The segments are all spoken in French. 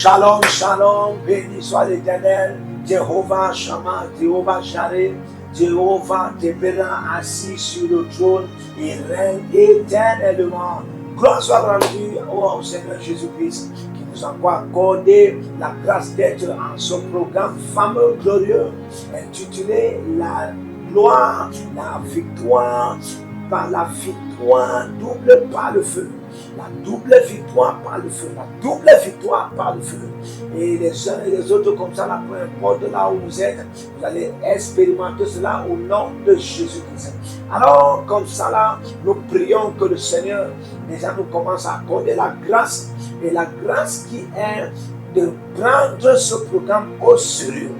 Shalom, shalom, béni soit l'Éternel, Jéhovah Shammah, Jéhovah Jireh, Jéhovah Tébéra, assis sur le trône, il règne éternellement. Gloire soit rendue au Seigneur Jésus-Christ, qui nous a accordé la grâce d'être en son programme fameux, glorieux, intitulé La gloire, la victoire, par la victoire double par le feu. La double victoire par le feu, la double victoire par le feu. Et les uns et les autres comme ça, là, peu importe là où vous êtes, vous allez expérimenter cela au nom de Jésus-Christ. Alors, comme ça là, nous prions que le Seigneur déjà nous commence à accorder la grâce, et la grâce qui est de prendre ce programme au sérieux.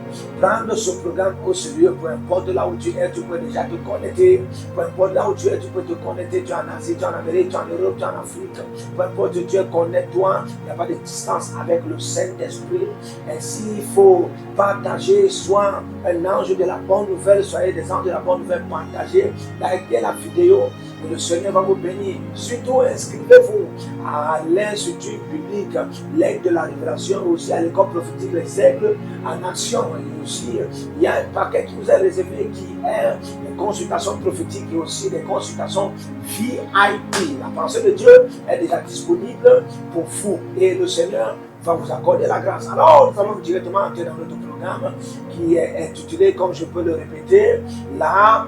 Prendre ce programme au sérieux, peu importe là où tu es, tu peux déjà te connecter. Peu importe là où tu es, tu peux te connecter. Tu es en Asie, tu es en Amérique, tu es en Europe, tu es en Afrique. Peu importe où tu es, connecte-toi. Il n'y a pas de distance avec le Saint-Esprit. Ainsi, il faut partager, soit un ange de la bonne nouvelle, soyez des anges de la bonne nouvelle, partagez, likez la vidéo. Et le Seigneur va vous bénir. Surtout, inscrivez-vous à l'Institut biblique, l'aide de la révélation, aussi à l'école prophétique, les aigles en action. Et aussi, il y a un paquet qui vous est réservé qui est les consultations prophétiques et aussi les consultations VIP. La pensée de Dieu est déjà disponible pour vous. Et le Seigneur va vous accorder la grâce. Alors, nous allons directement entrer dans notre programme qui est intitulé, comme je peux le répéter, La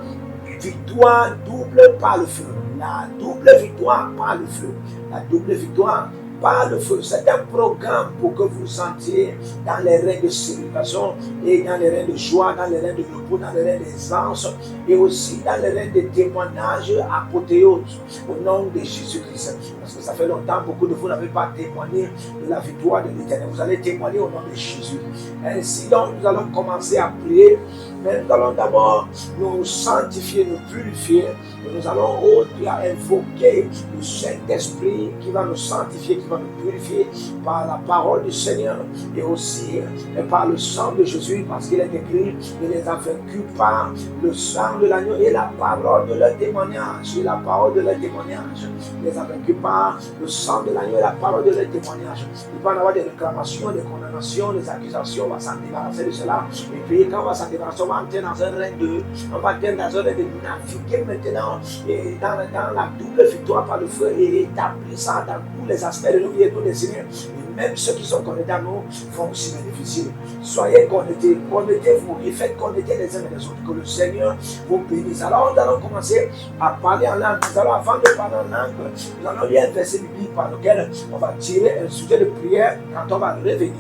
victoire double par le feu. La double victoire par le feu. La double victoire par le feu. C'est un programme pour que vous sentiez dans les règnes de célébration et dans les règnes de joie, dans les règnes de repos, dans les règnes d'aisance et aussi dans les règnes de témoignage apothéose au nom de Jésus-Christ. Parce que ça fait longtemps, beaucoup de vous n'avez pas témoigné de la victoire de l'Éternel. Vous allez témoigner au nom de Jésus. Ainsi donc, nous allons commencer à prier. Mais nous allons d'abord nous sanctifier, nous purifier. Et nous allons invoquer le Saint-Esprit qui va nous sanctifier, qui va nous purifier par la parole du Seigneur et aussi par le sang de Jésus, parce qu'il est écrit, il les a vaincus par le sang de l'agneau et la parole de leur témoignage. Et la parole de leur témoignage. Il les a vaincus par le sang de l'agneau et la parole de leur témoignage. Il va y avoir des réclamations, des condamnations, des accusations. On va s'en débarrasser de cela. Et puis quand on va s'en débarrasser, on va entrer dans un règne on va entrer dans un règne de naviguer maintenant et dans la double victoire par le feu et établir ça dans tous les aspects de nos vies et nos destinées. Et même ceux qui sont connectés à nous vont aussi bénéficier. Soyez connectés, connectez-vous et faites connecter les uns et les autres. Que le Seigneur vous bénisse. Alors nous allons commencer à parler en langue. Nous allons, avant de parler en langue, nous allons lire un verset biblique par lequel on va tirer un sujet de prière quand on va revenir.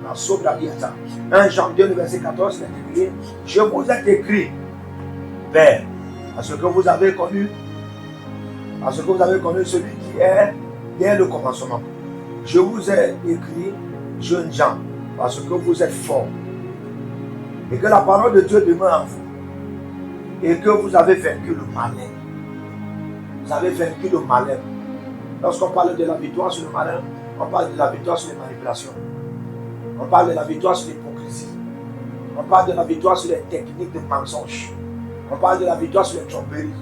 1 Jean 2, le verset 14, il est écrit, je vous ai écrit, Père, à ce que vous avez connu, celui qui est dès le commencement. Je vous ai écrit, jeunes gens, parce que vous êtes forts, et que la parole de Dieu demeure en vous, et que vous avez vaincu le malin. Vous avez vaincu le malin. Lorsqu'on parle de la victoire sur le malin, on parle de la victoire sur les manipulations. On parle de la victoire sur l'hypocrisie. On parle de la victoire sur les techniques de mensonge. On parle de la victoire sur les tromperies.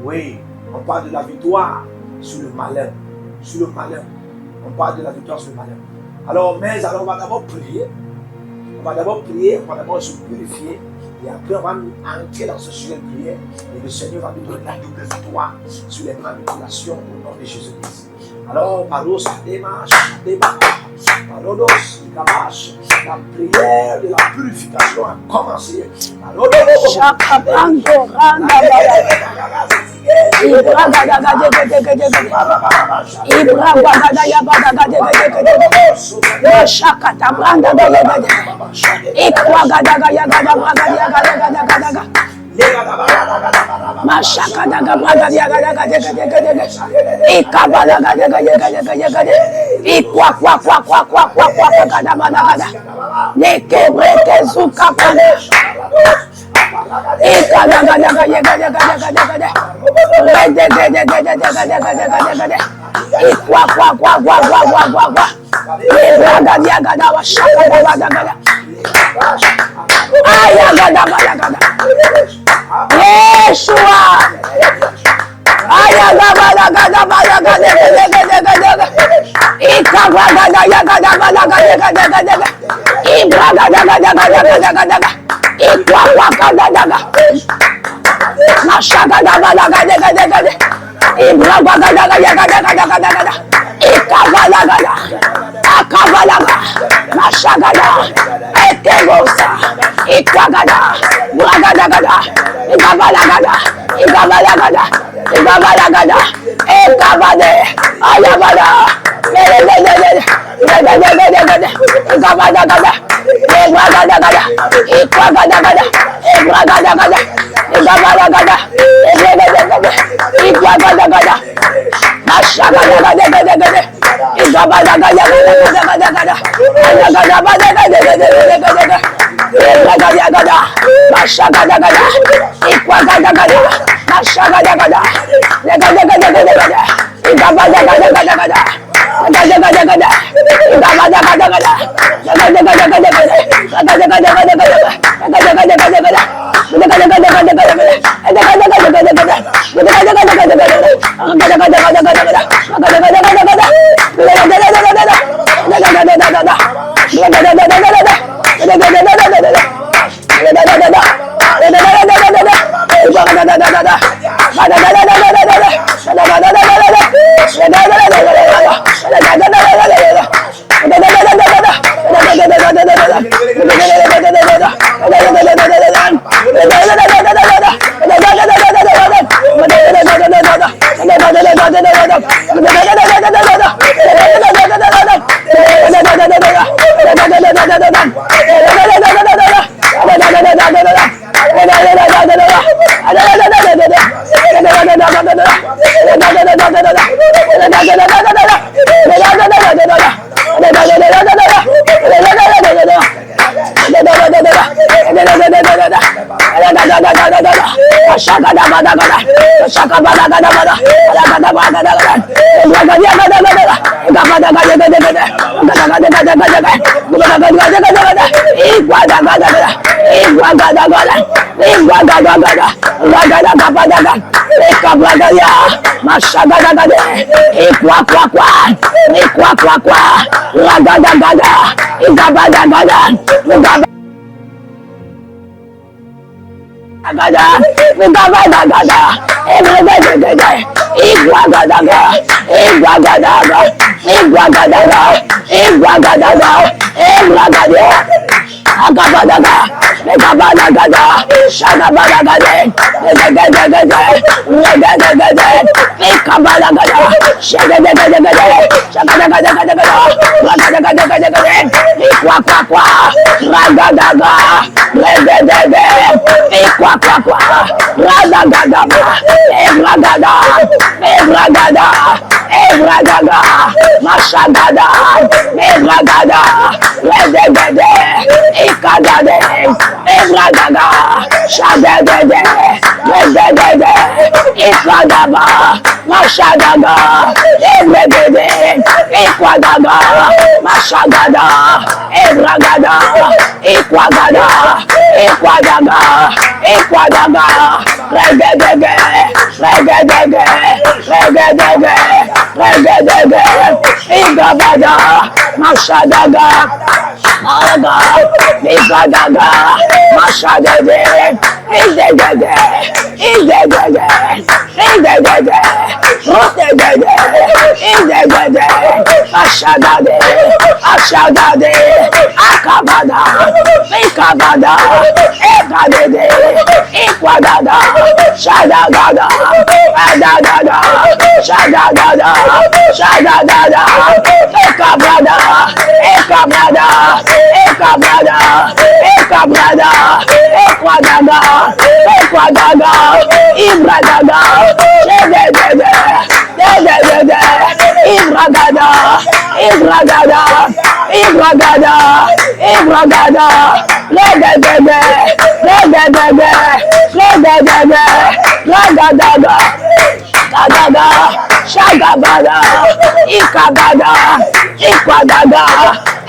Oui, on parle de la victoire sur le malin. Sur le malin. On parle de la victoire sur le malin. Alors, on va d'abord prier. On va d'abord se purifier. Et après, on va entrer dans ce sujet de prière. Et le Seigneur va nous donner la double victoire sur les manipulations au nom de Jésus-Christ. Alors, Paros, la prière de la purification a commencé. Ikabagada yagada balaga yagada gada. Ibragada gada gada gada gada. Ikwakada daga. Mashagada balaga gada gada. Ibragada yagada gada gada gada. Ikabalaga. Akabalaga. Mashagada. Ekegosa. Ikwagada. Bragada gada. Ikabalagada. Ikabalagada. Ikabalagada. Ekabade. Ayabada.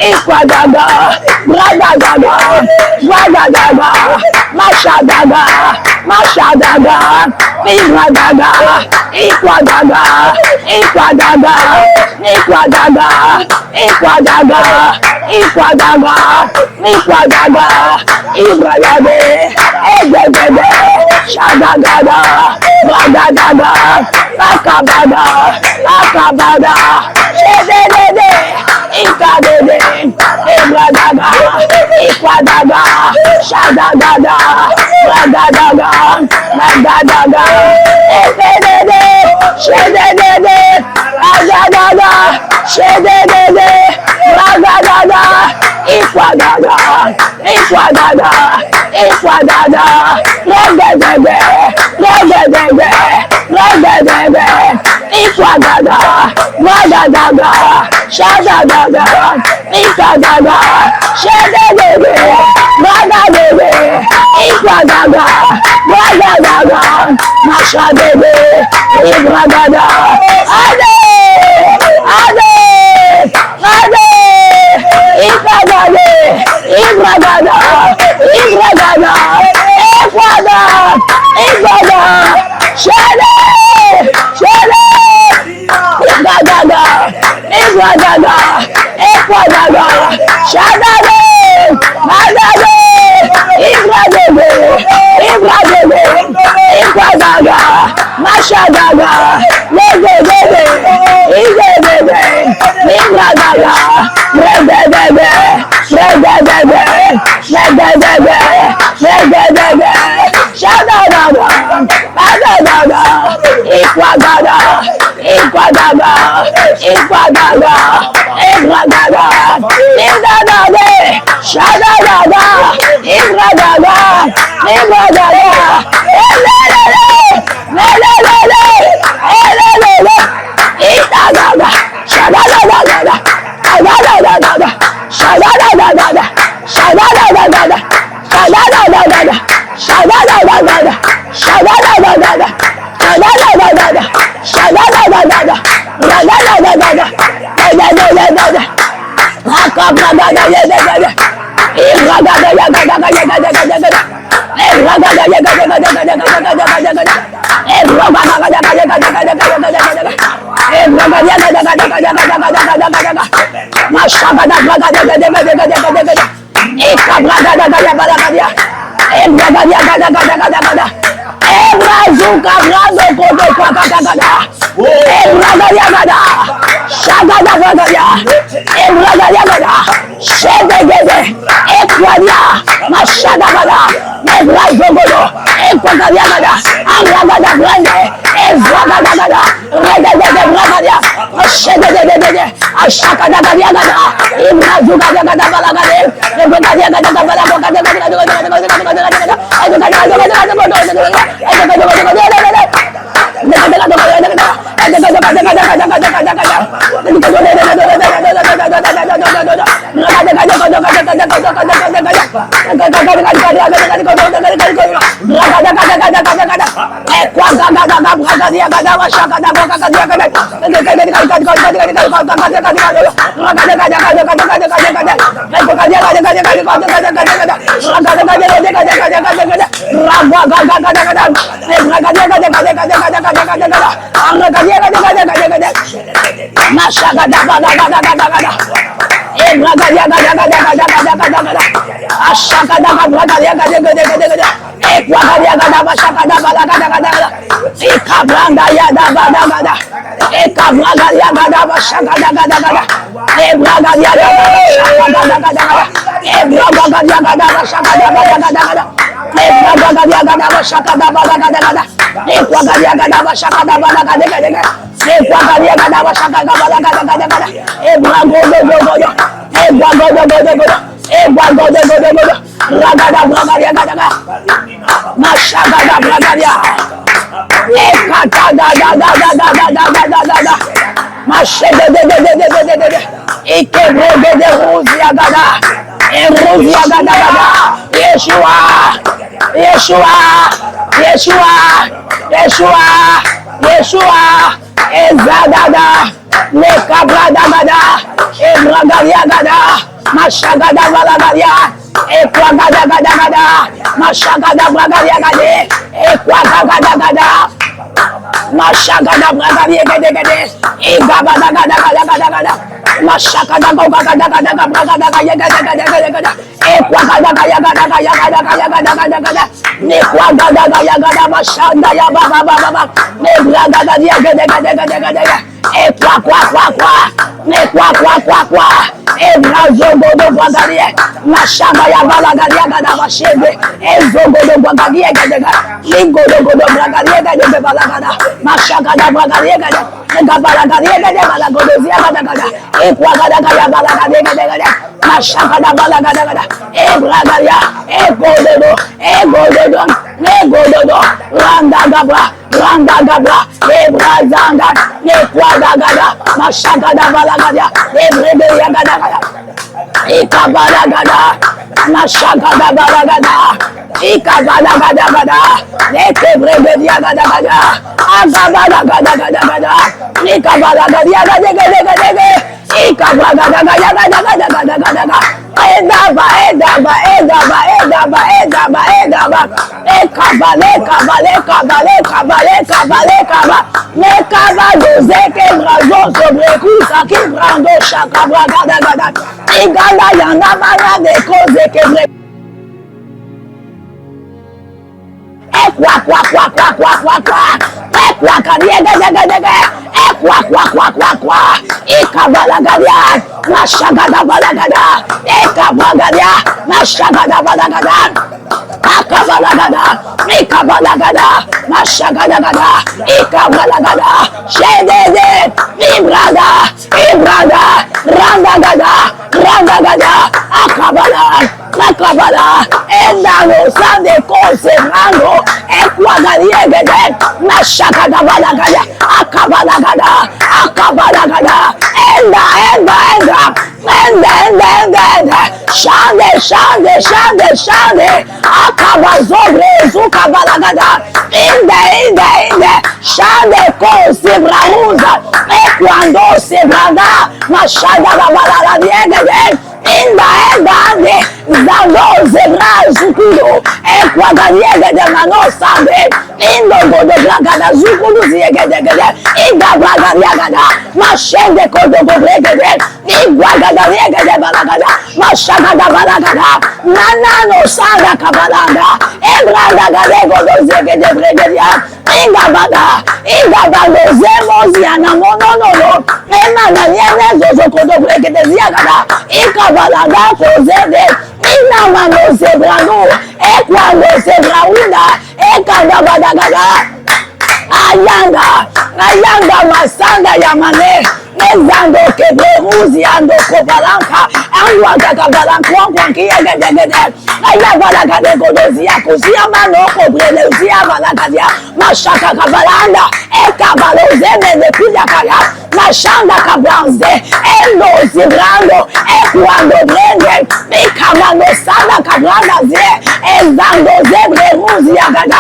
Ikwadaga, Bradadaga, Bradadaga, Mashadaga, Mashadaga, Ibradaga, Ikwadaga, Ikwadaga, Ikwadaga, Ikwadaga, Ikwadaga, Ikwadaga, Ibradaga, Egegede, Shadagada, Bradadaga, Akabada, Akabada, Shedede, Ikadede, Ibradaga, Ikwadaga, Shadagada, Bradadaga, Bradadaga, Ekadede, Shedede, Azadaga, Shedede, Bradadaga, Ikwadaga, Ikwadaga, Ikwadaga, Regedege, Regedege, Regedege, Ikwadaga, Bradadaga, Shadadaga, Ikadaga, Shedege, Bradadege, Ikwadaga, Bradadaga, Mashadege, Ibragada, Ade, Ade, Ade, Ikadage, Ibragada, Ibragada, Ekwada, Ikwada, Shede, Shede, Ibragada, Ibragada, Ekwadaga, Shadade, Madade, Ibragade, Ibragade, Ikwadaga, Mashadaga, Legedede, Igedede, Ibragada, Regedede, Regedede, Regedede, Regedede, Shadadaga, Madadaga, Ikwadaga, Ikwadaga, Ikwadaga, Ibragada, Idadade, Shadadaga, Ibragada, Ibragada, Elelele, Lelelele, Elelele, Idadaga, Shadadadada, Shadadadada, Shadadadada, Shadadadada, Shadadadada, Shadadadada, Shadadadada, Shadadadada, Shadadadada, Radadadada, Radadadada, Akabradada, Yadadada, Ibragada, Yagadada, Yagadada, Ibragada, Yagadada, Mashagada balagadia. Ekwagada gada gada. Mashagada bragadia gade. Ekwagada gada. Mashagada bragadia gade gade. Egabada gada gada gada gada. Mashagada gada gada gada bragada gada gada gada gada. Ekwagada gada gada gada gada gada gada gada. Nekwagada gada gada mashanda ya baba baba baba. Nebragada dia gada gada gada gada gada. Ekwa kwa kwa kwa. Nekwa kwa kwa kwa. Ebrazogo do bragadia. Mashanga ya balagadia gada bashende. Ezogo do bragadia gada gada. Lingo do bragadia gada balagada. Mashagada bragadia gada. Gabalagadia gada balagodozia gada gada. Ekwa gada gada balagadia gada gada. Mashagada balagada gada. Ebragadia. Egododo. Randa gabra. Ebrazanga. Ekwa gada. Mashagada balagadia. Ebrebeya gada gada. Ikabalagada. Mashagada balagada. Ikabalagada. Ekebrebeya gada gada. Agabalagada. Ikabalagadia gada gada. Ikabalagada. Edaba. Nekaba dozeke brazo sobre kusa ki brando shaka bragada gada. Igala yana mana de koze kebre. Ekwa. Ekwa kariega daga. Ekwa. Ikabalagadia. Mashagada balagada. Ekabagadia. Mashagada balagada. Akabalagada. Ikabalagada. Mashagada gada. Ikabalagada. Shedede. Ibrada. Randa gada. Akabala. Endano sande conservando. Equagaliegede. Mashagada balagada. Akabalagada. Enda. Shande. Akabazobre zukabalagada. Inde. Shande conservauza. Equando sebrada. Mashagada balagadiegede. Inda zando zebra zukulu ekwagaliege de mano sande indo godo blagada zukulu ziegede inda blagada mashende kodo gobregede igwagaliege de balagada mashagada balagada nanano sanda kabalanda ebrada gade godo ziegede bregedia inda bado zemoziana monono emana niene zozo kodo bregede ziagada ikabalaga kozede inamano zebrano ekwando zebraunda ekadabadagada ayanga masanda yamane ezando kebreruzi ando kobalanka anwaga kabalanka kiyegedegede ayabalaga de godozi yakusia mano kobreleuzi abalagadia mashaka kabalanda ekabaloze mene kuyakaya mashanda kabranze endo zibrando ekwando brende bikamano sanda kabranda zie ezando zebreruzi yagada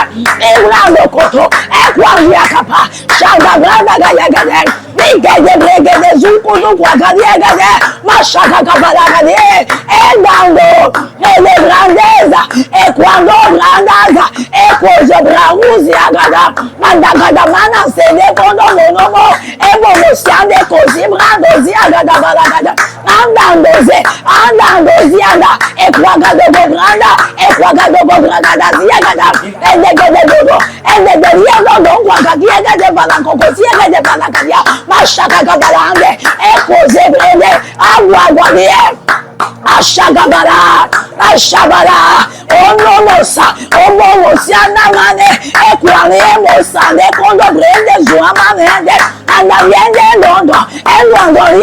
ebrando koto ekwando yakapa shanda branda gayagade Bigede zukulu kwagadiegede mashaka kabalagade endando ele grandeza ekwando grandaza ekwozo brauzi agada mandagada mana sede kondo nono ebo mosiande kozi brando zi agada balagada andandoze anda ekwagado branda zi agada endegede yego kwagadiegede balagogodiegede balagadia mashaka kabalande ekoze brede agwagwadie ashabara ononosa omowosiana mane ekwani emosane kondo brede zuamane anayende londo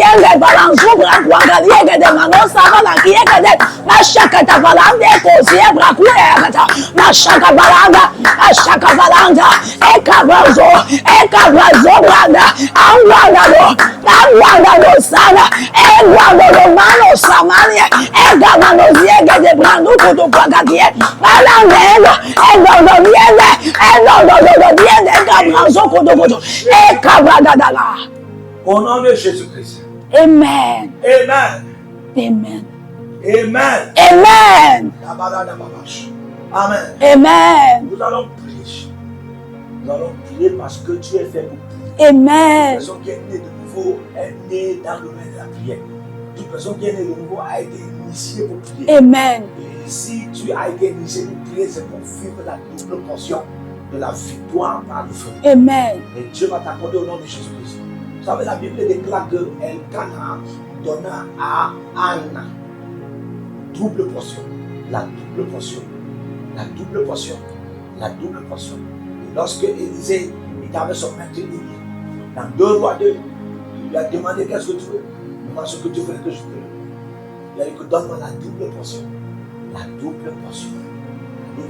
yende balansu kwagadiegede manosa balakiegede mashaka kabalande kozie brakuegata mashaka balanda ekabrazo branda Angwangado sana, Engwangado mano samania, Engamano ziege de brando kutu pagatie, Alangelo, Engodo diende, Engabranzo kutu, Ekabradadaga. Au nom de Jésus-Christ. Amen. Amen. Amen. Amen. Amen. Amen. Amen. Nous allons prier. Nous allons prier parce que tu es fait pour prier. Amen. Toute personne qui est née de nouveau est née dans le domaine de la prière. Toute personne qui est née de nouveau a été initiée pour prier. Amen. Et si tu as été initié pour prier, c'est pour vivre la double portion de la victoire par le feu. Amen. Et Dieu va t'accorder au nom de Jésus-Christ. Vous savez, la Bible déclare que Elkanah donna à Anna double portion. La double portion. La double portion. La double portion. Et lorsque Élisée était avec son maître Élie, dans 2 Rois 2, il lui a demandé qu'est-ce que tu veux. Demande ce que tu veux que je te donne. Il a dit que donne-moi la double portion. La double portion. Il dit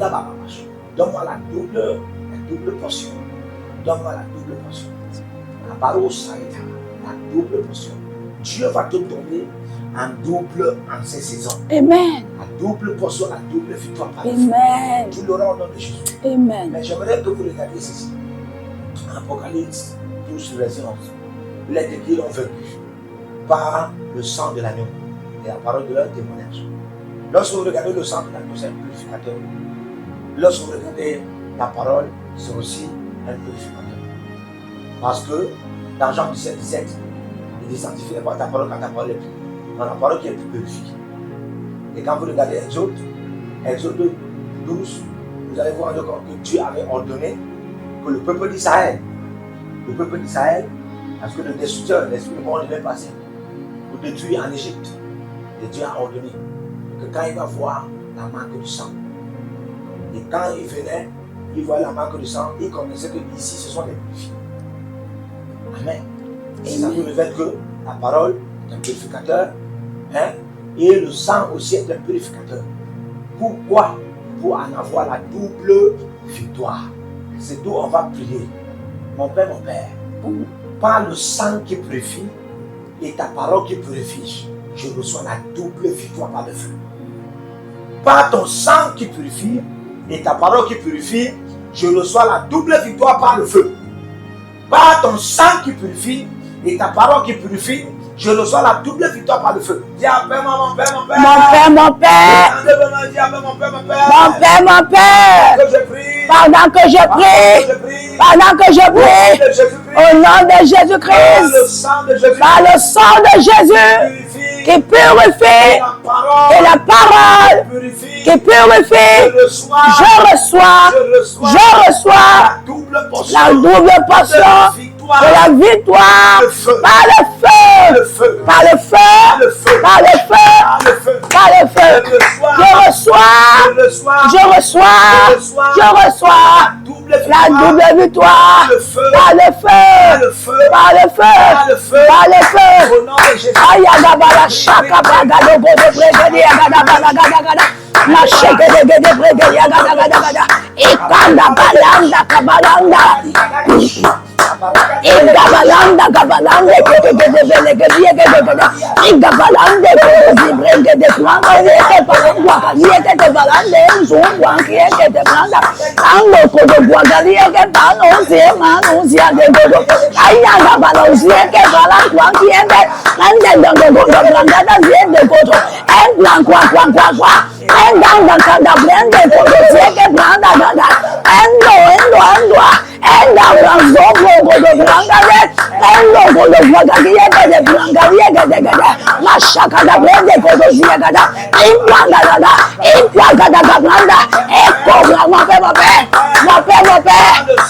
donne-moi la double portion. Donne-moi la double portion. La parole s'arrête. La double portion. Dieu va te donner en double en ces saisons. Amen. La double portion, la double victoire par le feu. Amen. Tu l'auras au nom de Jésus. Amen. Mais j'aimerais que vous regardiez ceci. En Apocalypse 12, verset 11. Il est écrit qu'ils ont vaincu par le sang de l'agneau et la parole de leur témoignage. Lorsque vous regardez le sang de l'agneau, c'est un purificateur. Lorsque vous regardez la parole, c'est aussi un purificateur. Parce que dans Jean 17, 17, il dit sanctifie pas ta parole quand ta parole est pure. Dans la parole qui est plus purifiée. Et quand vous regardez Exode 12, vous allez voir encore que Dieu avait ordonné que le peuple d'Israël, parce que le destructeur, l'esprit de mort devait passer pour détruire en Égypte. Et Dieu a ordonné que quand il va voir la marque du sang, et quand il venait, il voyait la marque du sang, il connaissait que ici ce sont des purifiés. Amen. Et ça nous révèle que la parole est un purificateur, et le sang aussi est un purificateur. Pourquoi? Pour en avoir la double victoire. C'est d'où on va prier. Mon Père, par le sang qui purifie et ta parole qui purifie, je reçois la double victoire par le feu. Par ton sang qui purifie et ta parole qui purifie, je reçois la double victoire par le feu. Par ton sang qui purifie et ta parole qui purifie, je reçois la double victoire par le feu. Dis à Père, mon Père, mon Père. Mon Père. Dis à Père, mon Père, mon Père. Mon Père, mon Père. Que je prie. Pendant que je prie. Pendant que je prie. Au nom de Jésus-Christ. Par le sang de Jésus. Qui purifie. Et la parole. Qui purifie. Je reçois. La double portion. De la victoire par le feu, par le feu, par le feu, par le feu. Je reçois la double victoire par le feu, par le feu, par le feu. Ayagabala shaka bagado bodo bregadi agada bagada gada. Ma shake de bregadi agada gada. Ikanda balanda kabalanda. Gabalanda,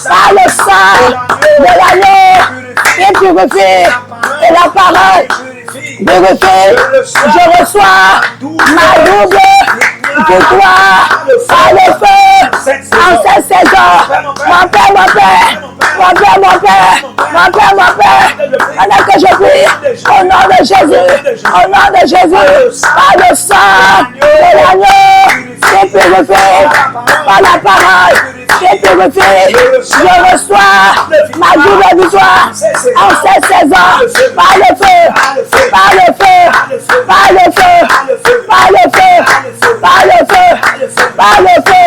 par le sang de l'agneau qui purifie et la parole purifie, je reçois ma double victoire par le feu en cette saison. Mon Père, pendant que je prie, au nom de Jésus, par le sang de l'agneau qui purifie, par la parole qui purifie, je reçois ma double victoire en cette saison, par le feu, par le feu, par le feu, par le feu, par le feu, par le feu.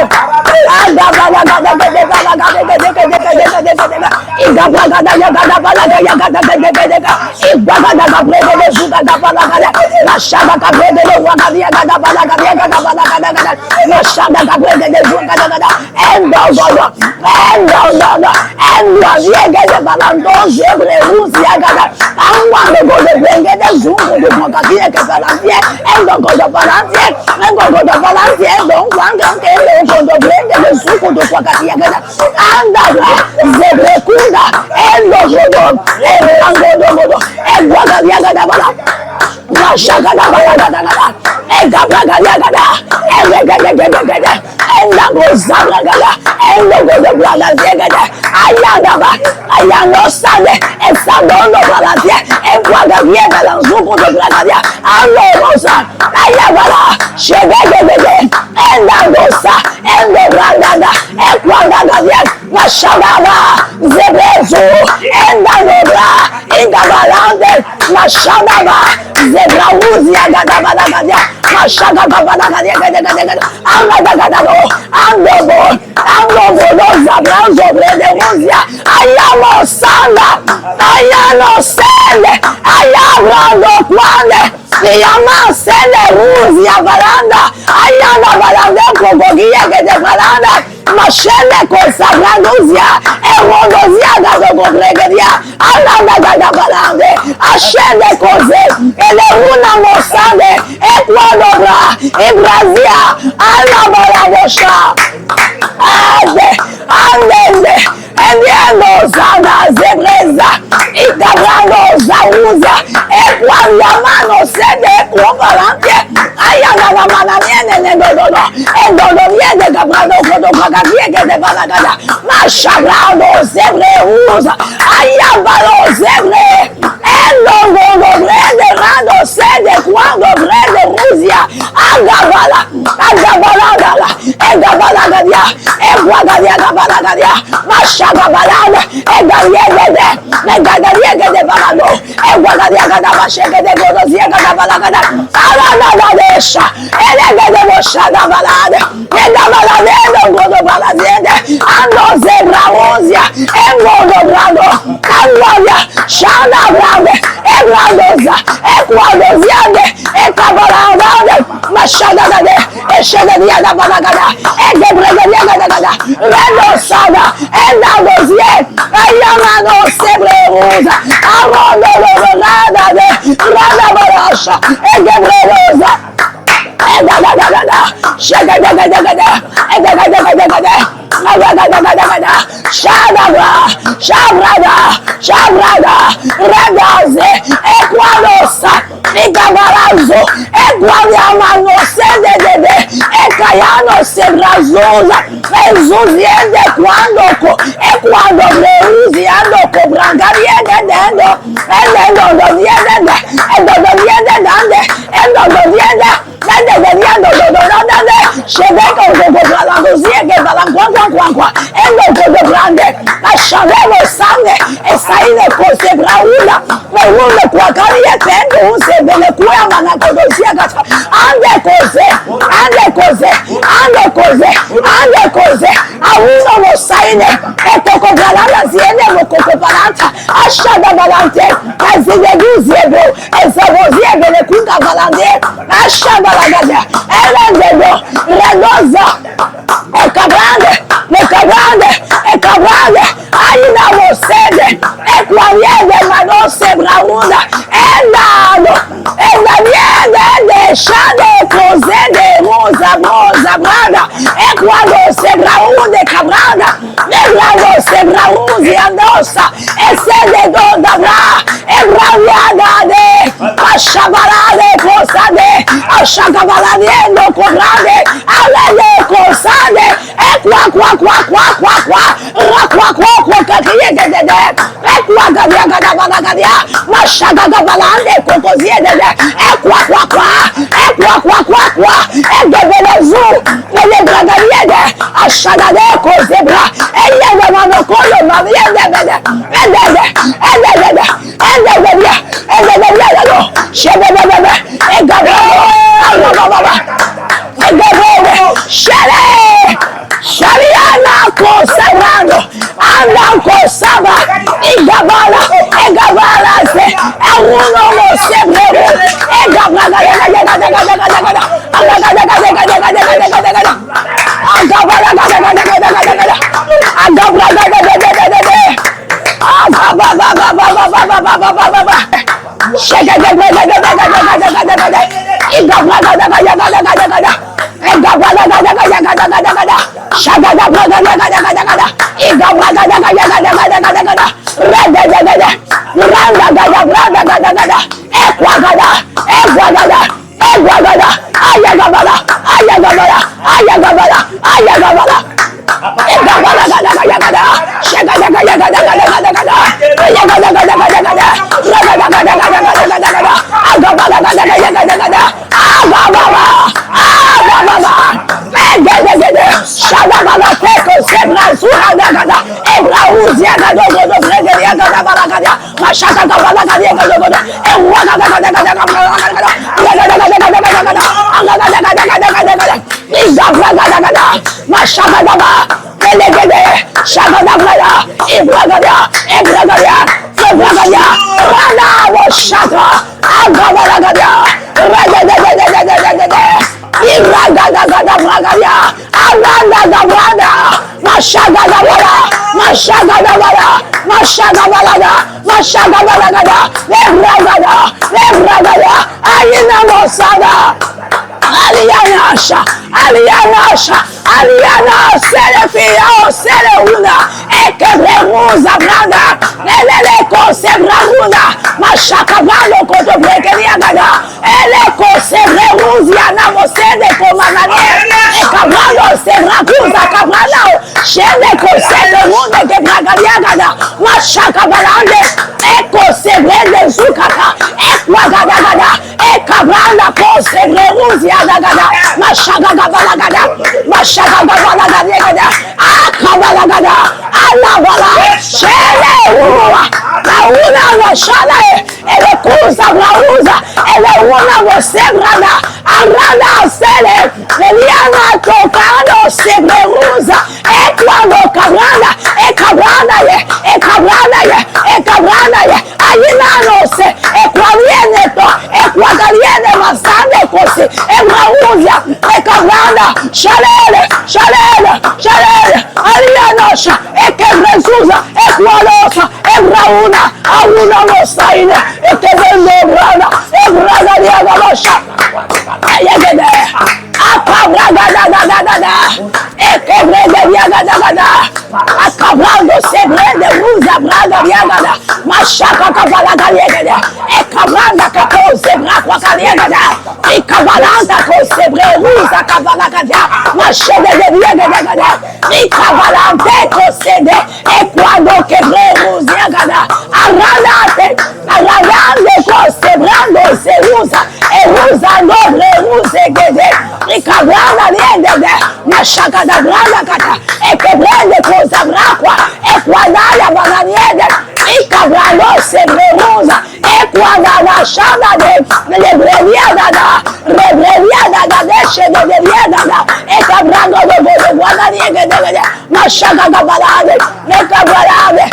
Machele consagrandozia, erodozia da congregaria, alanda da balande, achele cose, ele una mosande, equadora, ebrazia, alaba la bosha, ande, endiendo zana zebreza, ikabrando zauzia, equadiamano sede, equabalante, ayana la mananiene, nedodo, endodo viene cabrando, que de balagada, machabrado zebre usa, ayabalo zebre, elongo grande rado sede quando grande Rusia, agabala, egabalagadia, eguagadia, machagabalada, egariege de balado, eguagadia da bachega de godozia da balagada, alana desha, elega de bochada balada, egabalade godo balazende, ando zebra ozia, engodo brado, angolia, shana brade, egrandoza, equadoziande, ecabalade, machada de, eshadadia da balagada, egebregadia da, rendo sada, endagozie, ayamano sebrerosa, arondo nada de, rada barasha, egebrerosa, Shabrada, Regaze, Equalosa, Nicabarazo, Equaliamano, Sede, Ecayano, Sebrazosa, Ezuziende, Equando, Reusiando, Cobrangariende, Shaliana consagrando, andan consaba, Mashagadaba, Elegede, Shagadabrada, Ibragadia, Ebragadia, Ebragadia, Rana was Shatra, Agabalagadia, Regade, Ibragadabragadia, Aranda Gabrada, Mashagadabara, Mashagadabara, Mashagabalada, Mashagabalagada, Lebragada, Ayina Mosada, Aliana, Selefia, Selehuna, Ekeremuza Brada, Eleko Sebrahuna, Mashakavalo Koto Brekeriagada, Eleko Sebrehuziana Mosede Komanane, Ekavalo Sebrakuza Kabrana, Sheleko Selehune Kebragadiagada, Mashakabalande, Eko Sebrede Zukaka, Ekwagadagada, Ekabranda Ko Sebrehuziagada, Mashagabalagada, Mashagabalagada, Akabalagada, Alavala, Shele, Launa, Shale, Elekuza, Lauza, Elewuna, Sebrada, Arana, Sele, Eliana, Tocano, Sebrehuza, Equano, Cabrana, Ekabrana, Ayinano, Equaliene, Equagaliene, Masane, Cosi, Ebrahuzia, Ekabrana, Shalele, Alianosha, Ekebrezuza, Equalosa, Ebrauna, Auna Mosaine, Ekebrezuza, Ebraga Diagamosha, Ayagade, Akabraga, Ekebrega Diagada, Akabrando Sebrede, Ruza Braga Diagada, Mashaka Kabalaga Diagada, Ekabranda Kato Zebra Quacaliagada, Ekabalanda Cosebre, Ruza Kabalagadia, Machede Diagada, Ekabalante Cosede, Equado Kebre Ruziagada, Aralate, Cosebrando Seruza, Eruza Nobre Ruzegede, Ekabranda Diagada, Mashaka da Braga Cata, Ekebrende Cosabraqua, Equadaya Bananiede, Ekabrando Sebreruza, Equadana Shana de Lebreviada, Rebreviada, Deshe de Viada, Ekabrando de Guadaniega, Mashaka Gabalade, Ekabalade,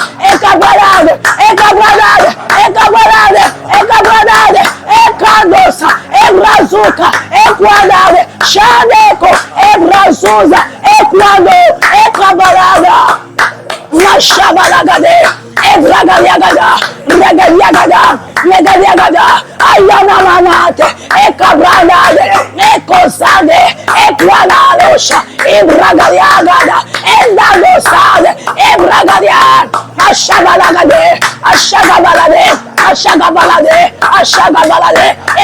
Ekadosa, Ebrazuka, Equadade, Shaneko, Ebrazuza, Equado, Ekabalada, Mashabalagade, Ebragadiagada, Regadiagada, Ayana Manate, Ekabradade, Ekosade, Equanalosha, Ebragadiagada, Endagosade, Ebragadiad, Ashagabalade,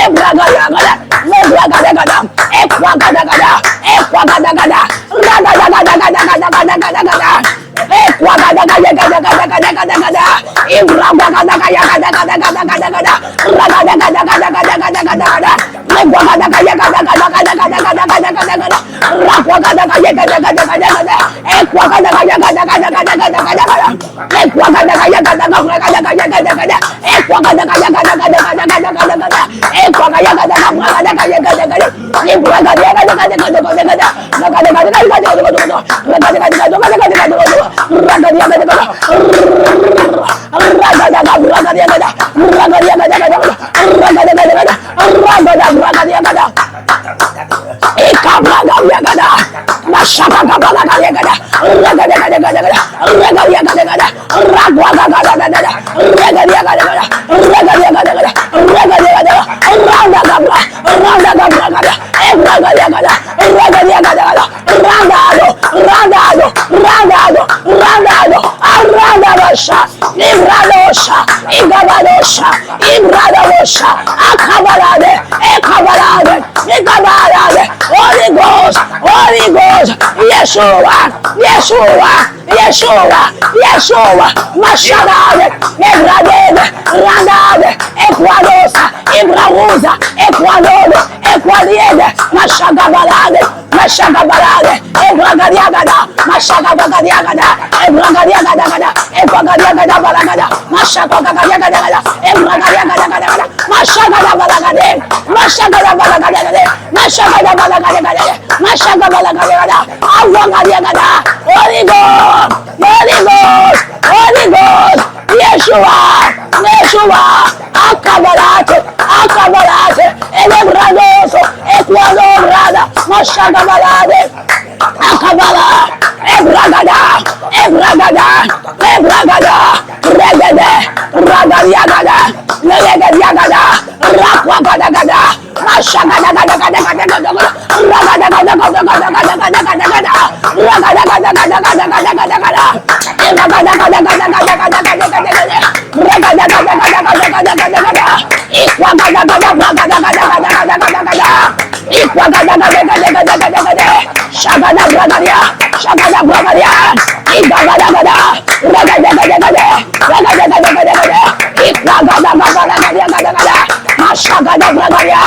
Ebragadiagada, Mebragadagada, Equagadagada, Holy Ghost, Yeshua, Mashadade, Negradede, Randade, Equadosa, Ibrahuza, Equadodo, Equaliede, Mashagabalade, Mashaka balade, Ebragadiagada, Mashaka Bagadiagada, Ebragadiagada, Ebragadiagada balagada, Mashaka Bagadiagada, Ebragadiagada, Mashaka balagade, Mashaka balagade, Mashaka balagade, Mashaka balagada, Avangadiagada, Holy Ghost, Holy Ghost, Holy Ghost, Yeshua, Yeshua, Akabalate, Akabalate, Elebradoso, Ecuadorada, Mashaka balade, Akabala, Ebragada, Ebragada, Ebragada, Regade, Radariagada, Legadiagada, Rakwagada, Mashagada, Mashagada Bragaria,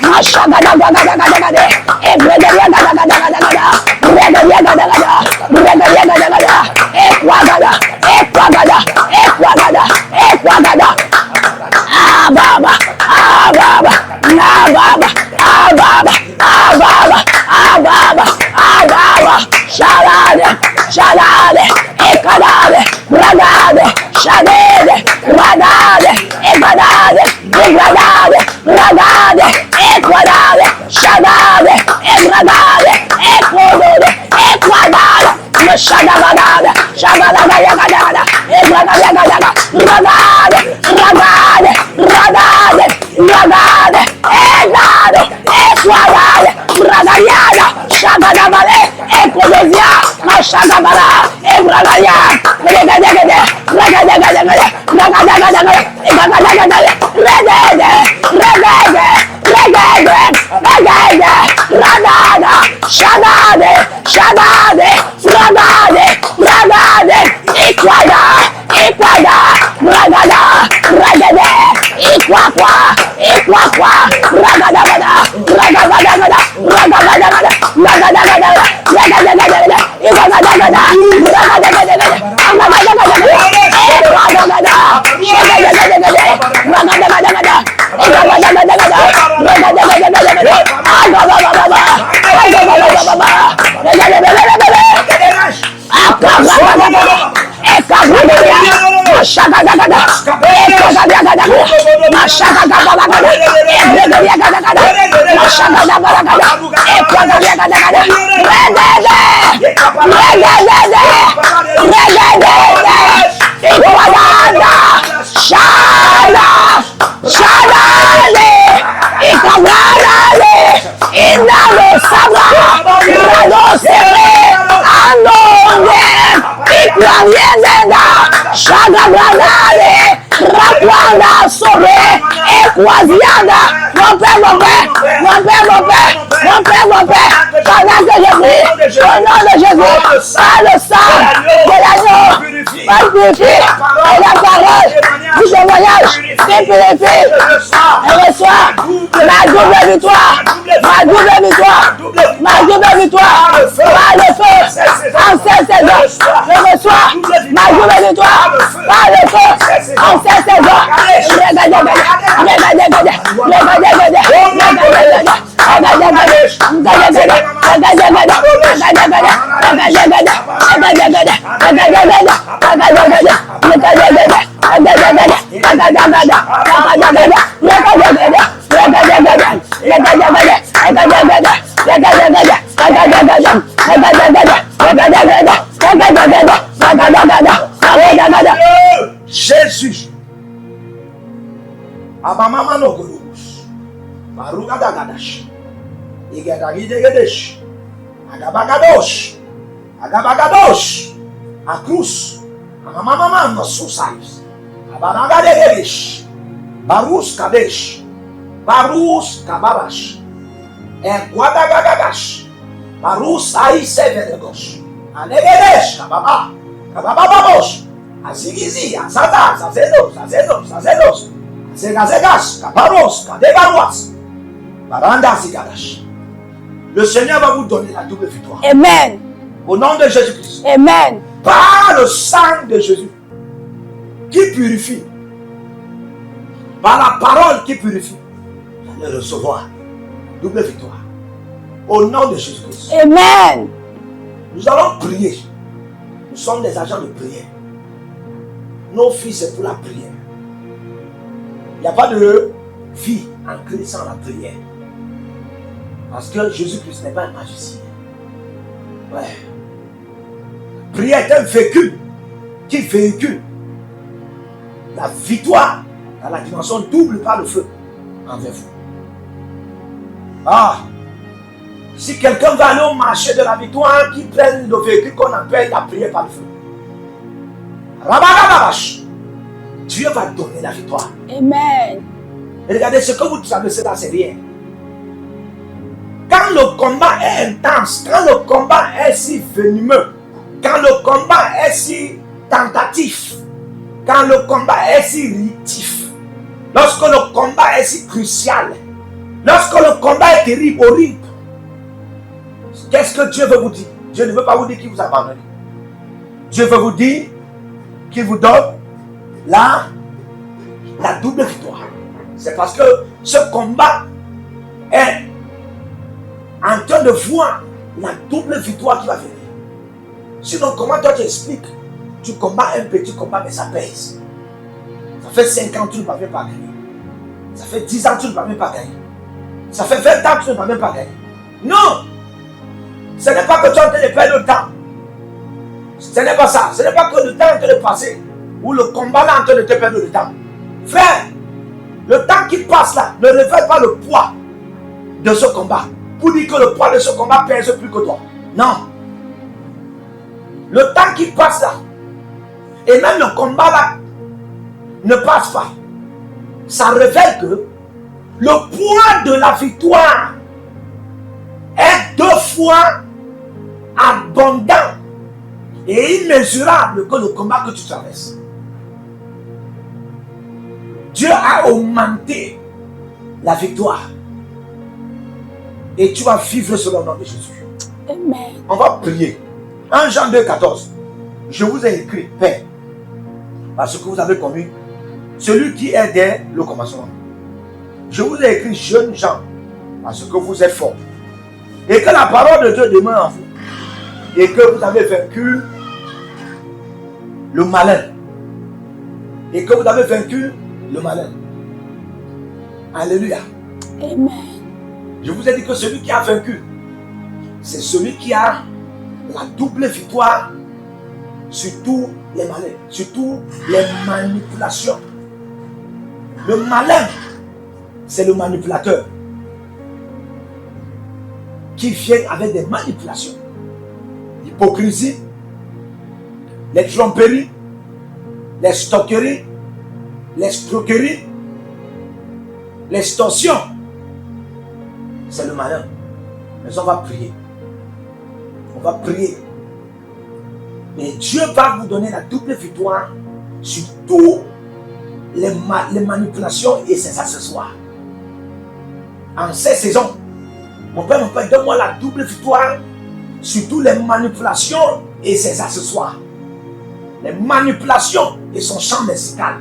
Mashagada Bragada, Ebregaria Gada, Regaria Gada, Regaria Gada, Equagada, Equagada, Equagada, Equagada, Ababa, Ababa, Ababa, Ababa, Ababa, Ababa, Ababa, Shalade, Shalade, Ekadade, Bragade, Shadede, Radade, Ekadade, Degradade, Radade, Equadade, Shadade, Egradade, Equodode, Equadade, Shadabadade, Shabadagada, Egradagada, Radade, Radade, Radade, Radade, Egade, Equadade, Radariada, Shabadabale, Equodozia, Mashadabala, Ebragaria, Regadagade, Regadagade, Regadagade, Regadagade, Regade, Regade, Regade, Regade, Radada, Shadade, Shadade, Radade, Radade, Equada, Equada, Ragada, Regade, Equaqua, Equaqua, Ragadagada, Ragadagada, Ragadagada, Ragadagada, Ragadagada, Equadagada, Ragadagada, Rakwanda Sore, Equaziada, mon père, pendant que je prie, au nom de Jésus, par le sang de l'agneau, par le purifie, et la parole du témoignage, qui purifie, et reçoit ma double victoire, par le feu, en cette saison, je reçois ma double victoire, par le feu, en cette saison, Jésus. Abamama no gorus. Baruga dagadash. Igadagidegedesh. Agabagadosh. Agabagadosh. Akrus. Amamama no susais. Abanagadegedish. Barus kadesh. Barus kabarash. Equadagagash. Barus ai severegos. Anegedesh kababa. Kabababosh. Azigizi, azada, zazedos. Zegazegas, kaparos, kadegaruas. Baranda zigadas. Le Seigneur va vous donner la double victoire. Amen. Au nom de Jésus-Christ. Amen. Par le sang de Jésus qui purifie. Par la parole qui purifie. Vous allez recevoir double victoire. Au nom de Jésus-Christ. Amen. Nous allons prier. Nous sommes des agents de prière. Nos fils, c'est pour la prière. Il n'y a pas de vie en Christ sans la prière. Parce que Jésus-Christ n'est pas un magicien. Ouais. La prière est un véhicule qui véhicule la victoire dans la dimension double par le feu envers vous. Ah! Si quelqu'un va aller au marché de la victoire, qui prenne le véhicule qu'on appelle la prière par le feu. Rabarabash. Dieu va donner la victoire. Amen. Et regardez, ce que vous savez, c'est là, c'est rien. Quand le combat est intense, quand le combat est si venimeux, quand le combat est si tentatif, quand le combat est si réactif, lorsque le combat est si crucial, lorsque le combat est terrible, horrible, qu'est-ce que Dieu veut vous dire? Dieu ne veut pas vous dire qu'il vous abandonne. Dieu veut vous dire qu'il vous donne la double victoire. C'est parce que ce combat est en train de voir la double victoire qui va venir. Sinon, comment toi tu expliques? Tu combats un petit combat, mais ça pèse. Ça fait 5 ans que tu ne parviens pas à gagner. Ça fait 10 ans que tu ne parviens pas à gagner. Ça fait 20 ans que tu ne parviens pas à gagner. Non! Ce n'est pas que tu es en train de perdre le temps. Ce n'est pas ça. Ce n'est pas que le temps est en train de passer. Ou le combat là est en train de te perdre le temps. Frère, le temps qui passe là ne révèle pas le poids de ce combat. Pour dire que le poids de ce combat pèse plus que toi. Non. Le temps qui passe là, et même le combat là, ne passe pas. Ça révèle que le poids de la victoire est 2 fois abondant et immesurable que le combat que tu traverses. Dieu a augmenté la victoire. Et tu vas vivre selon le nom de Jésus. Amen. On va prier. 1 Jean 2, 14. Je vous ai écrit, Père, parce que vous avez connu celui qui est dès le commencement. Je vous ai écrit, jeunes gens, parce que vous êtes forts. Et que la parole de Dieu demeure en vous. Et que vous avez vaincu le malin. Et que vous avez vaincu le malin. Alléluia. Amen. Je vous ai dit que celui qui a vaincu, c'est celui qui a la double victoire sur tous les malins, sur toutes les manipulations. Le malin, c'est le manipulateur qui vient avec des manipulations. L'hypocrisie, les tromperies, les stockeries, l'escroquerie, l'extorsion. C'est le malin. Mais on va prier. On va prier. Et Dieu va vous donner la double victoire sur toutes les manipulations et ses accessoires. En ces saisons, mon Père, donne-moi la double victoire sur toutes les manipulations et ses accessoires. Les manipulations et son champ lexical.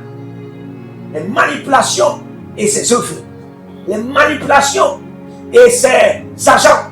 Les manipulations et ses œuvres. Les manipulations et ses agents.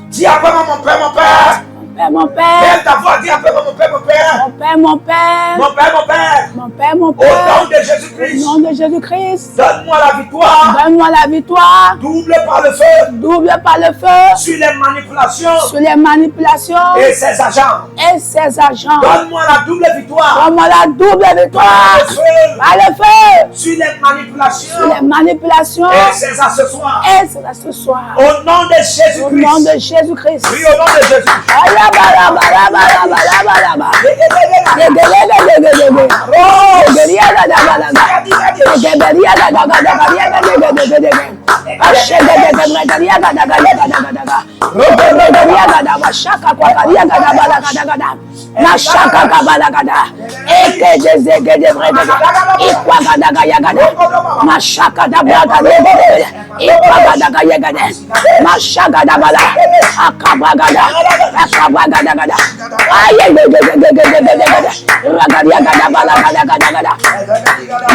Dis après moi, mon Père, mon Père. Mon Père. Lève ta voix, dis après moi, mon Père, mon Père. Mon Père, mon Père. Mon Père, mon Père. Mon Père, mon Au Père. nom de Jésus-Christ. Au nom de Jésus-Christ. Donne-moi la victoire. Donne-moi la victoire. Double par le feu. Double par le feu. Sur les manipulations. Sur les manipulations. Et ses agents. Et ses agents. Donne-moi la double victoire. Donne-moi la double Par victoire. le feu. Par le feu. Sur les manipulations. Sur les manipulations. Et ses accessoires. Et c'est ce soir. Au nom de Jésus-Christ. Au nom de Jésus-Christ. Oui, au nom de Jésus. Mashaka kwa kalia gada bala gada gada. Mashaka kabala gada. Eke jezege de brede. Ikwa gada gaya gada. Mashaka da braga de. Ikwa gada gaya gada. Mashaka da bala. Akabra gada. Akabra gada gada. Aye gada. Ragadia gada bala gada gada gada.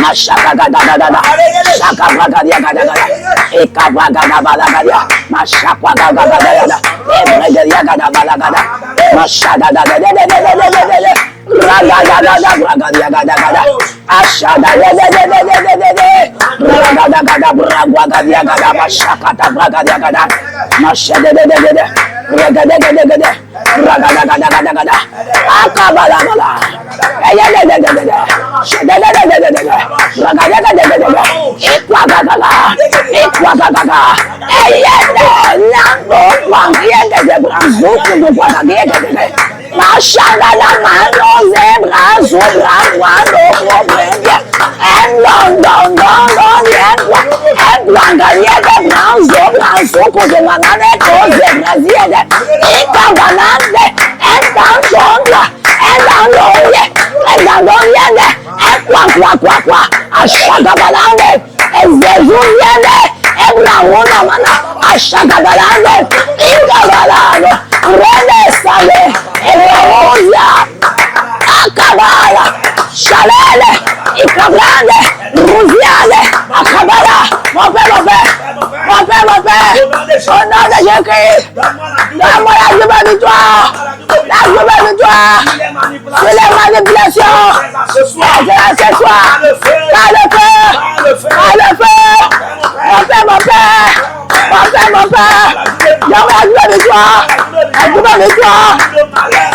Mashaka gada gada. Shaka braga dia gada gada. Ikabra gada bala gada. Mashaka gada gada. Ebrede dia gada bala gada. Mashaka gada gada. Ragada ashada ragada mashakata bragada mashade ragada akabala Mashada la mano zebra zobra wano problème and long and langaria de bran zobra zoko de manane ko zebra ziede e kabanande and danjonga and dandoye and kwa ashaga balande e zezuyende e brawona mana ashaga balande ingabalano rene sale Erosia, Akabala, Chalele, Ikabrande, Rousiale, Akabala, mon père, au nom de Jésus, donne-moi la joie victoire, sur les manipulations, c'est ce soir, par le feu, mon père, donne-moi la victoire,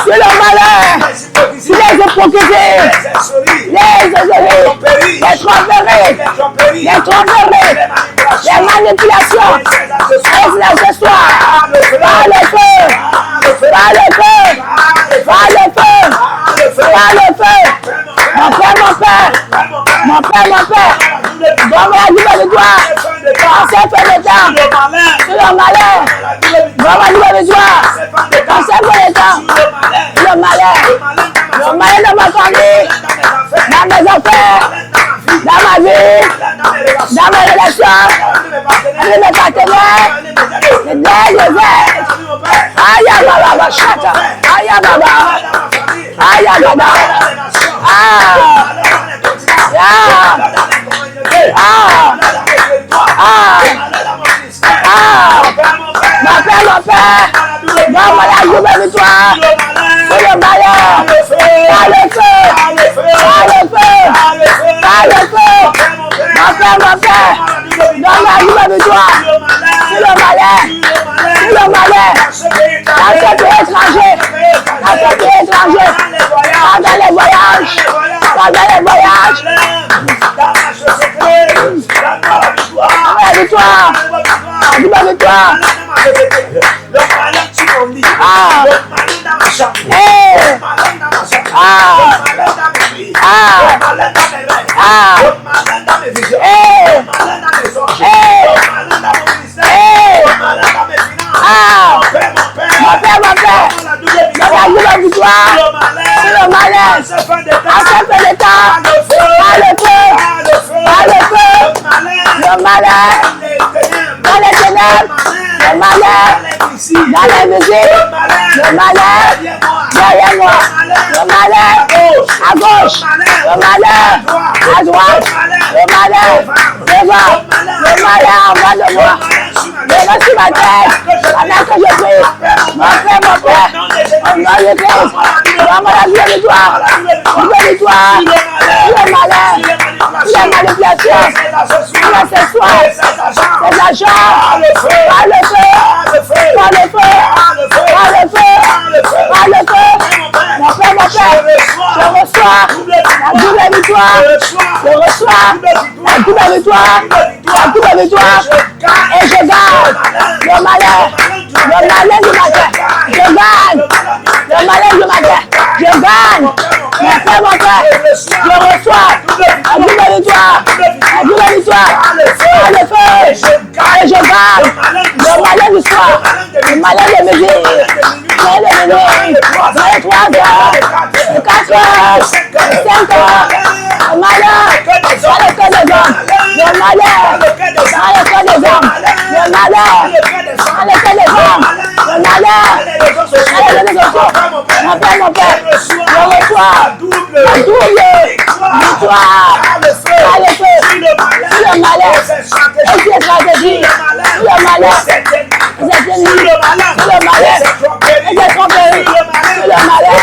sur le malheur, sur les hypocrisies, les tromperies, les manipulations, les accessoires, par le feu, mon père, donne-moi la victoire, dans cette fin de temps, sur le malheur, donne-moi la victoire, dans cette fin de temps, le malheur dans ma famille, dans mes affaires, dans ma vie, dans mes relations, avec mes partenaires, les deux. Aïe, baba, chata, aïe, baba, aïe, baba, mon père, donne-moi la joie de toi, sur le malheur, par le feu, mon père, donne-moi la joie de toi, sur le malheur, dans ce pays étranger, pendant les voyages, la victoire. Dans les musiques, le malheur derrière moi, le malheur à gauche, le malheur à droite, le malheur devant, le malheur en bas de moi, devant sur ma tête, pendant que je prie, mon père, au nom de Christ, donne-moi la victoire, le malheur, les manipulations, les accessoires, les agents, par le feu, mon père, je reçois la double victoire, et je gagne le malheur du matin, mon père, je reçois la double victoire, par le feu, et je gagne le malheur du soir, le malheur de mes vies, dans le le 4 heures, le 5 heures, le malheur, dans le cœur des hommes, le malheur, dans le cœur des hommes, le malheur, dans le cœur des hommes, le malheur, dans les réseaux sociaux. Mon Père, je reçois la double victoire par le feu, sur le malheur, et qui est stratégie, sur le malheur, les ennemis, sur le malheur, et les tromperies, sur le malheur,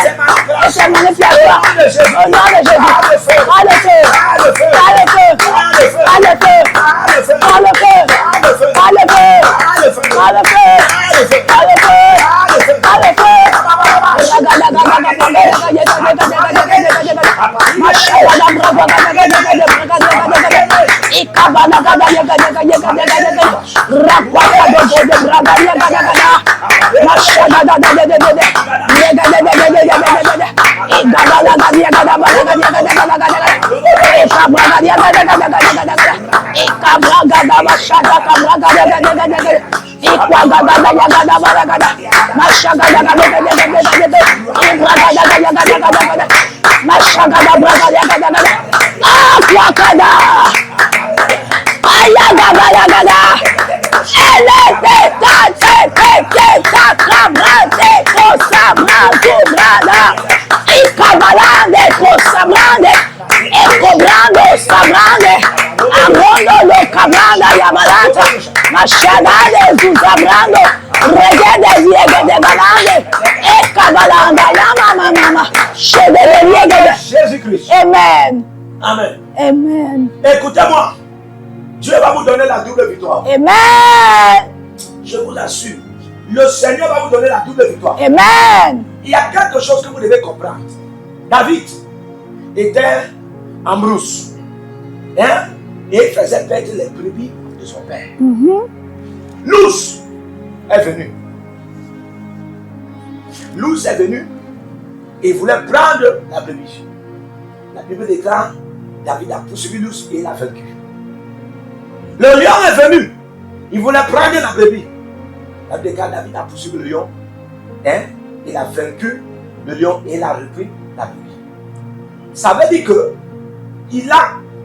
et ses manipulations, au nom de Jésus, par le feu, par le feu, par le feu, par le feu, par le feu, par le feu, par le feu, par le feu. Jésus-Christ. Amen. Amen. Amen. Écoutez-moi. Dieu va vous donner la double victoire. Amen. Je vous l'assure. Le Seigneur va vous donner la double victoire. Amen. Il y a quelque chose que vous devez comprendre. David était en brousse. Hein? Et il faisait perdre les brebis de son père. L'ours est venu. L'ours est venu et il voulait prendre la brebis. La Bible déclare, David a poursuivi l'ours et il l'a vaincu. Le lion est venu. Il voulait prendre la brebis. La Bible déclare, David a poursuivi le lion. Hein? Il a vaincu le lion et il a repris la brebis. Ça veut dire que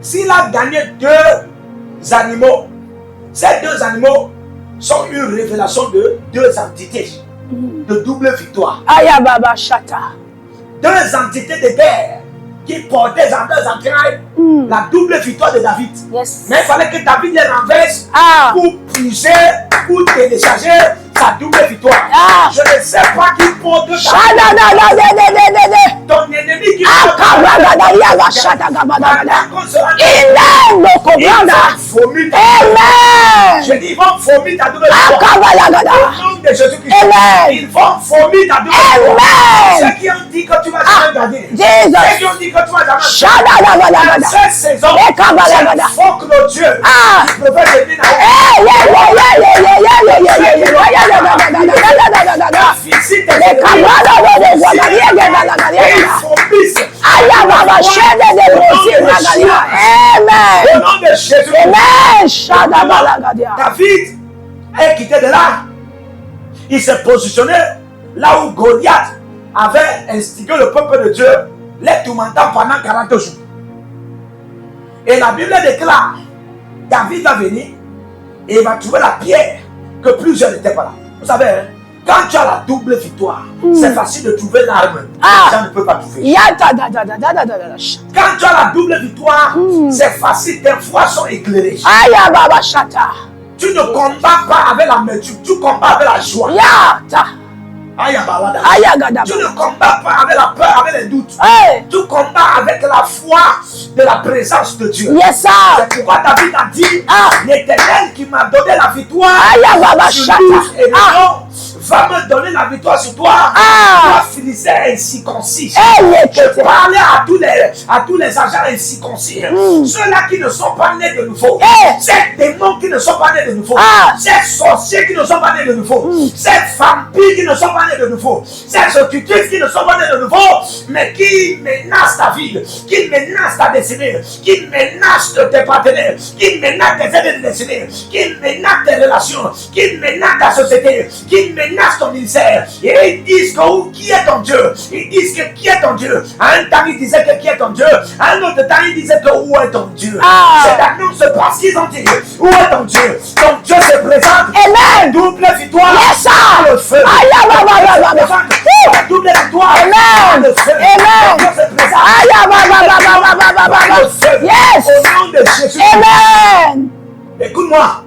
s'il a gagné deux animaux, ces deux animaux sont une révélation de deux entités de double victoire. Aya Baba Shata. Deux entités de guerre qui portaient dans leurs entrailles la double victoire de David. Yes. Mais il fallait que David les renverse pour puiser, pour télécharger sa double victoire. Je ne sais pas qui porte ton ennemi qui je dis, ils vont vomir ta double victoire. Au nom de Jésus-Christ. Ils vont vomir ta double victoire. Ceux qui ont dit que tu vas jamais gagner. Ceux qui ont dit que tu vas jamais gagner. Cette saison, j'invoque le Dieu qui pouvait venir au nom de Jésus. David est quitté de là. Il s'est positionné là où Goliath avait instigé le peuple de Dieu, les tourmentant pendant 40 jours. Et la Bible déclare, David va venir et il va trouver la pierre que plusieurs n'étaient pas là. Vous savez, hein, quand tu as la double victoire, c'est facile de trouver l'arme. Les gens ne peuvent pas trouver. Quand tu as la double victoire, c'est facile, tes voies sont éclairées. Tu ne combats pas avec la mesure, tu combats avec la joie. Tu ne combats pas avec la peur, avec les doutes. Tu combats avec la foi de la présence de Dieu. C'est pourquoi David a dit, l'Éternel qui m'a donné la victoire sur l'ours et le lion va me donner la victoire sur toi. Toi, Philistin incirconcis. Je parlais à tous les agents incirconcis. Ceux-là qui ne sont pas nés de nouveau. Ces démons qui ne sont pas nés de nouveau. Ces sorciers qui ne sont pas nés de nouveau. Ces vampires qui ne sont pas nés de nouveau. Ces occultistes qui ne sont pas nés de nouveau. Mais qui menacent ta vie. Qui menacent ta destinée. Qui menacent tes partenaires. Qui menacent tes aides de destinée. Qui menacent tes relations. Qui menacent ta société. Qui menacent menacent ton ministère. Et ils disent que qui est ton Dieu? Ils disent que qui est ton Dieu? À un temps, ils disaient que qui est ton Dieu? À un autre temps, ils disaient que où est ton Dieu? Cette annonce parce qu'ils ont dit où est ton Dieu? Ton Dieu se présente. Amen. Double victoire. Yes, sir. Par le feu. Double victoire. Amen. Par le feu. Amen. Ton Dieu se présente. Yes. Au nom de Jésus. Amen. Écoute-moi.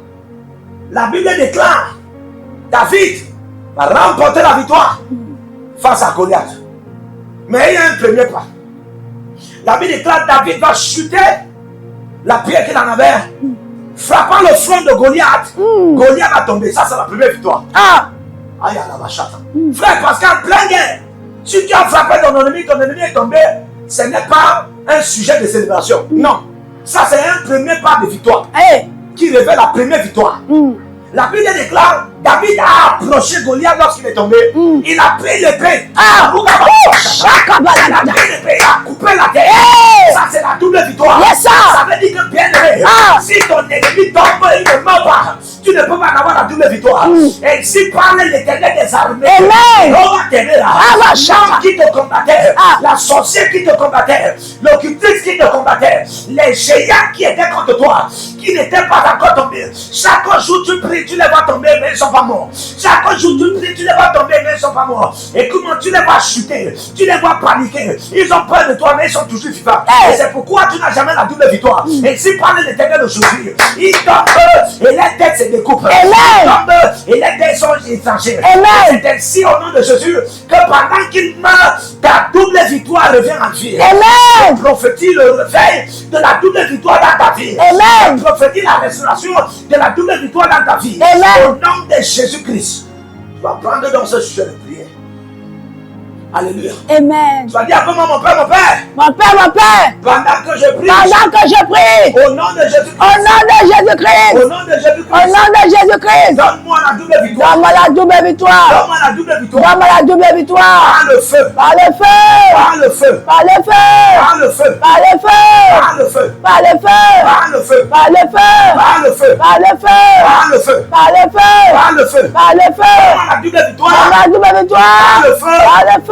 La Bible déclare David va remporter la victoire face à Goliath. Mais il y a un premier pas. La Bible déclare David va chuter la pierre qu'il en avait, frappant le front de Goliath. Goliath va tomber. Ça, c'est la première victoire. Aïe, la vachate. Frère, parce qu'en pleine guerre, si tu as frappé ton ennemi est tombé, ce n'est pas un sujet de célébration. Non. Ça, c'est un premier pas de victoire. Qui révèle la première victoire. La Bible déclare, David a approché Goliath lorsqu'il est tombé. Il a pris l'épée. Il a pris l'épée, il a coupé la tête. Ça, c'est la double victoire. Yes, ça veut dire que bien aimé, si ton ennemi tombe, il ne meurt pas. Tu ne peux pas avoir la double victoire. Et si parle l'Éternel des armées, on va t'aider là. L'homme qui te combattait, la sorcière qui te combattait, l'occultiste qui te combattait, les géants qui étaient contre toi, qui n'étaient pas encore tombés. Chaque jour tu pries, tu les vois tomber, mais ils ne sont pas morts. Chaque jour tu pries, tu les vois tomber, mais ils ne sont pas morts. Et comment tu les vois chuter, tu les vois paniquer. Ils ont peur de toi, mais ils sont toujours vivants. Et c'est pourquoi tu n'as jamais la double victoire. Et si parle l'Éternel aujourd'hui, ils tombent et les têtes se découpent. Ils tombent et les têtes sont étrangères. C'est ainsi au nom de Jésus que pendant qu'il meurt, ta double victoire revient en vie. Je prophétise le réveil de la double victoire dans ta vie. Je prophétise la restauration de la double victoire dans ta vie. Au nom de Jésus-Christ. Tu vas prendre dans ce sujet de prière. Alléluia. Amen. Tu vas dire après moi, mon Père, mon Père. Mon Père, mon Père. Pendant que je prie. Pendant que je prie. Au nom de Jésus-Christ. Au nom de Jésus-Christ. Au nom de Jésus-Christ. Au nom de Jésus-Christ. Donne-moi la double victoire. Donne-moi la double victoire. Donne-moi la double victoire. Donne-moi la double victoire. Par le feu. Par le feu. Par le feu. Par le feu. Par le feu. Par le feu. Par le feu. Par le feu. Par le feu. Par le feu. Par le feu. Par le feu. Par le feu. Par le feu. Par le feu. Par le feu. Donne-moi la double victoire. Donne-moi la double victoire. Par le feu. Par le feu.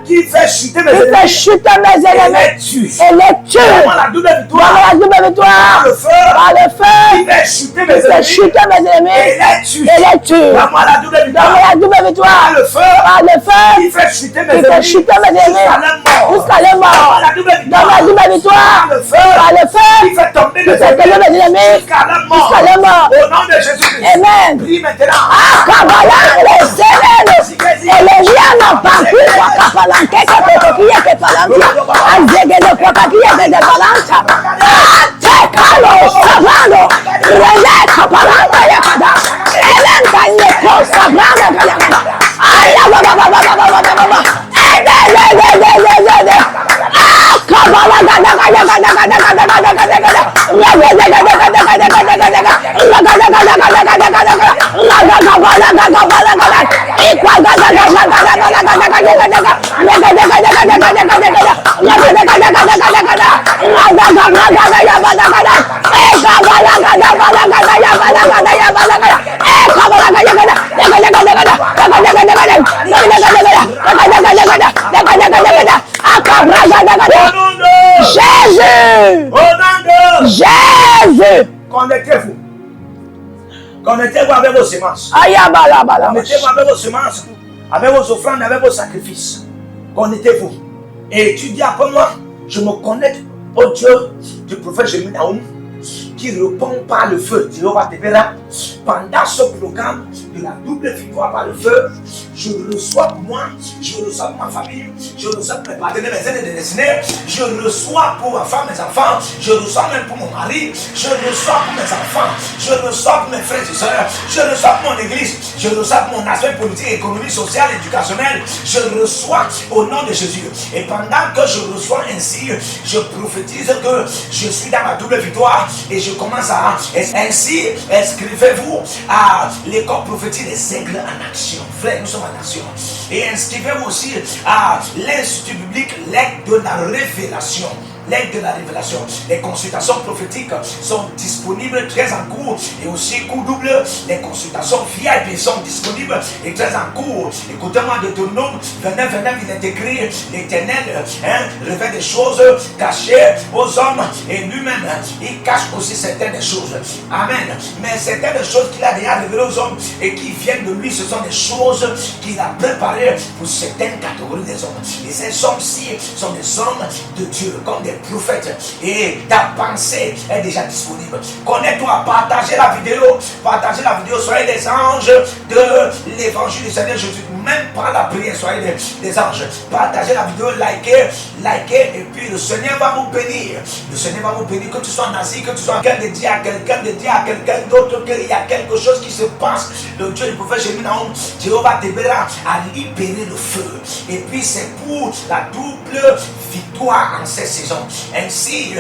Qui fait chuter mes Qui fait ennemis. chuter mes Et ennemis. les tue. Et les tue. Donne-moi la double victoire. Donne-moi la double victoire. Par le feu. Par le feu. Qui fait chuter mes Qui fait ennemis. chuter mes Et ennemis. les tue. Et les tue. Donne-moi la double victoire. Donne-moi la double Par victoire. le feu. Par le feu. Qui fait chuter mes Qui fait ennemis. chuter mes ennemis. Jusqu'à la mort. Jusqu'à la mort. Donne-moi la double victoire. Donne-moi la double victoire. Par le feu. Par le feu. Qui fait tomber Qui mes fait tomber mes ennemis. ennemis. Jusqu'à la mort. Jusqu'à la mort. Au nom de Jésus-Christ. Amen. Prie maintenant. Kabbalah, les Sélènes, et les liens n'ont pas pu voir Kapalanke, Kapokokia, Kepalantia, Azege de Kwakakia, de Balanta, Tekalo, Savano, Rele, Kapalanta, Yakada, Elenta, Neko, Sabrana, Yakada, Aya, Baba, Kabbalah, Jésus! Au nom de Jésus! Connectez-vous. Connectez-vous avec vos semences. Connectez-vous avec vos semences, avec vos offrandes, avec vos sacrifices. Connectez-vous. Et tu dis après moi, je me connecte au Dieu du prophète Jérémie Naoum qui répond par le feu. Jéhovah Tebera. Pendant ce programme de la double victoire par le feu, je reçois pour moi, je reçois pour ma famille, je reçois pour mes partenaires, mes aînés de destinée, je reçois pour ma femme, mes enfants, je reçois même pour mon mari, je reçois pour mes enfants, je reçois pour mes frères et sœurs, je reçois pour mon église, je reçois pour mon aspect politique, économique, social, éducationnel, je reçois au nom de Jésus. Et pendant que je reçois ainsi, je prophétise que je suis dans ma double victoire et je commence à ainsi, inscrivez-vous à l'école prophétique des aigles en action. Frère, nous sommes en action. Et inscrivez-vous aussi à l'Institut biblique, l'aide de la révélation. l'aide de la révélation. Les consultations prophétiques sont disponibles, très en cours, et aussi coût double. Les consultations VIP sont disponibles et très en cours. Écoutez-moi, Deutéronome 29, il est écrit, l'Éternel révèle des choses cachées aux hommes, et lui-même, il cache aussi certaines choses. Amen. Mais certaines choses qu'il a déjà révélées aux hommes et qui viennent de lui, ce sont des choses qu'il a préparées pour certaines catégories des hommes. Et ces hommes-ci sont des hommes de Dieu, comme des prophètes. Et ta pensée est déjà disponible. Connais-toi, partagez la vidéo, soyez des anges de l'évangile du Seigneur Jésus. Même par la prière, soyez des anges. Partagez la vidéo, likez, et puis le Seigneur va vous bénir. Le Seigneur va vous bénir, que tu sois nazi, que tu sois quelqu'un de dire à quelqu'un d'autre qu'il y a quelque chose qui se passe. Le Dieu du prophète Jérémie Nahum, Jéhovah t'aidera à libérer le feu. Et puis c'est pour la double victoire en ces saisons. Ainsi,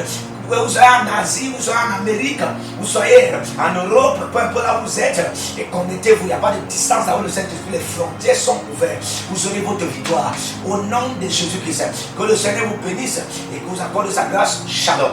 vous soyez en Asie, vous soyez en Amérique, vous soyez en Europe, peu importe là où vous êtes, et connectez-vous, il n'y a pas de distance là où le Saint-Esprit, les frontières sont ouvertes. Vous aurez votre victoire au nom de Jésus-Christ. Que le Seigneur vous bénisse et que vous accorde sa grâce. Shalom.